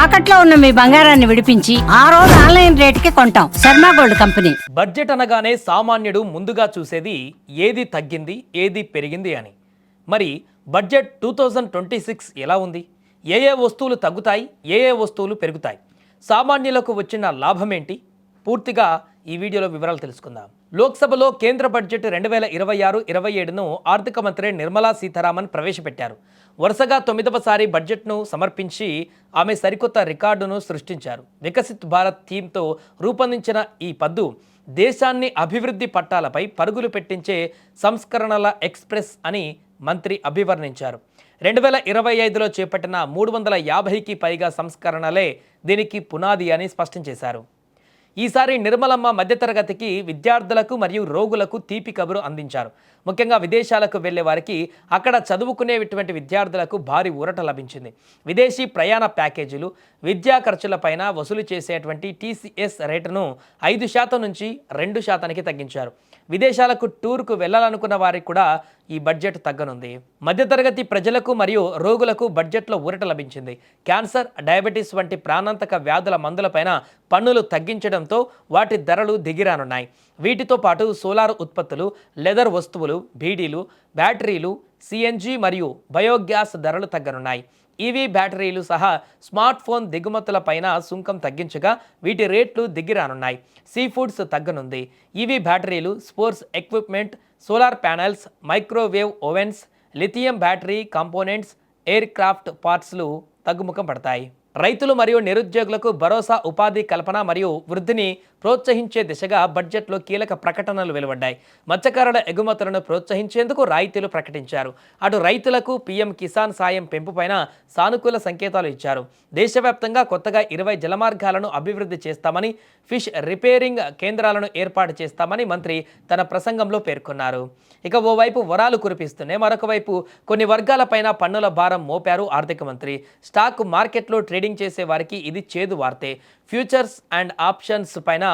తాకట్లో ఉన్న మీ బంగారాన్ని విడిపించి ఆ రోజు ఆన్లైన్ రేటుకి కొంటాం. Sharma gold company. బడ్జెట్ అనగానే సామాన్యుడు ముందుగా చూసేది ఏది తగ్గింది ఏది పెరిగింది అని. మరి బడ్జెట్ 2026 ఎలా ఉంది? ఏ ఏ వస్తువులు తగ్గుతాయి, ఏ ఏ వస్తువులు పెరుగుతాయి, సామాన్యులకు వచ్చిన లాభం ఏంటి? పూర్తిగా ఈ వీడియోలో వివరాలు తెలుసుకుందాం. లోక్సభలో కేంద్ర బడ్జెట్ 2026-27ను ఆర్థిక మంత్రి నిర్మలా సీతారామన్ ప్రవేశపెట్టారు. వరుసగా 9వసారి బడ్జెట్ను సమర్పించి ఆమె సరికొత్త రికార్డును సృష్టించారు. వికసిత్ భారత్ థీమ్తో రూపొందించిన ఈ పద్దు దేశాన్ని అభివృద్ధి పట్టాలపై పరుగులు పెట్టించే సంస్కరణల ఎక్స్ప్రెస్ అని మంత్రి అభివర్ణించారు. 2025లో చేపట్టిన 350కి పైగా సంస్కరణలే దీనికి పునాది అని స్పష్టం చేశారు. ఈసారి నిర్మలమ్మ మధ్యతరగతికి, విద్యార్థులకు మరియు రోగులకు తీపి కబురు అందించారు. ముఖ్యంగా విదేశాలకు వెళ్లే వారికి, అక్కడ చదువుకునేటువంటి విద్యార్థులకు భారీ ఊరట లభించింది. విదేశీ ప్రయాణ ప్యాకేజీలు, విద్యా ఖర్చులపైన వసూలు చేసేటువంటి TCS రేటును 5% నుంచి 2%కి తగ్గించారు. విదేశాలకు టూర్కు వెళ్లాలనుకున్న వారికి కూడా ఈ బడ్జెట్ తగ్గనుంది. మధ్యతరగతి ప్రజలకు మరియు రోగులకు బడ్జెట్లో ఊరట లభించింది. క్యాన్సర్, డయాబెటీస్ వంటి ప్రాణాంతక వ్యాధుల మందులపైన పన్నులు తగ్గించడంతో వాటి ధరలు దిగిరానున్నాయి. వీటితో పాటు సోలార్ ఉత్పత్తులు, లెదర్ వస్తువులు, బీడీలు, బ్యాటరీలు, CNG మరియు బయోగ్యాస్ ధరలు తగ్గనున్నాయి. EV బ్యాటరీలు సహా స్మార్ట్ ఫోన్ దిగుమతులపైన సుంకం తగ్గించగా వీటి రేట్లు దిగిరానున్నాయి. సీ ఫుడ్స్ తగ్గనుంది. EV బ్యాటరీలు, sports equipment, solar panels, microwave ovens, lithium battery components, aircraft పార్ట్స్లు తగ్గుముఖం పడతాయి. రైతులు మరియు నిరుద్యోగులకు భరోసా, ఉపాధి కల్పన మరియు వృద్ధిని ప్రోత్సహించే దిశగా బడ్జెట్లో కీలక ప్రకటనలు వెలువడ్డాయి. మత్స్యకారుల ఎగుమతులను ప్రోత్సహించేందుకు రాయితీలు ప్రకటించారు. అటు రైతులకు PM కిసాన్ సాయం పెంపుపైన సానుకూల సంకేతాలు ఇచ్చారు. దేశవ్యాప్తంగా కొత్తగా 20 జలమార్గాలను అభివృద్ధి చేస్తామని, ఫిష్ రిపేరింగ్ కేంద్రాలను ఏర్పాటు చేస్తామని మంత్రి తన ప్రసంగంలో పేర్కొన్నారు. ఇక ఓవైపు వరాలు కురిపిస్తూనే మరొక వైపు కొన్ని వర్గాలపైన పన్నుల భారం మోపారు ఆర్థిక మంత్రి. స్టాక్ మార్కెట్లో ట్రేడింగ్ చేసే వారికి ఇది చేదు వార్తే. ఫ్యూచర్స్ అండ్ ఆప్షన్స్ పైన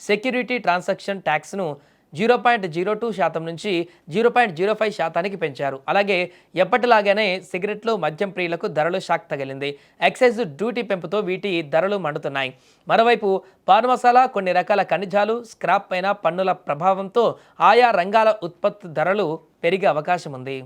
సెక్యూరిటీ ట్రాన్సాక్షన్ ట్యాక్స్ను 0.02% నుంచి 0.05%కి పెంచారు. అలాగే ఎప్పటిలాగానే సిగరెట్లు, మద్యం ప్రియులకు ధరలు షాక్ తగిలింది. ఎక్సైజ్ డ్యూటీ పెంపుతో వీటి ధరలు మండుతున్నాయి. మరోవైపు పాన్ మసాలా, కొన్ని రకాల ఖనిజాలు, స్క్రాప్ పైన పన్నుల ప్రభావంతో ఆయా రంగాల ఉత్పత్తి ధరలు పెరిగే అవకాశం ఉంది.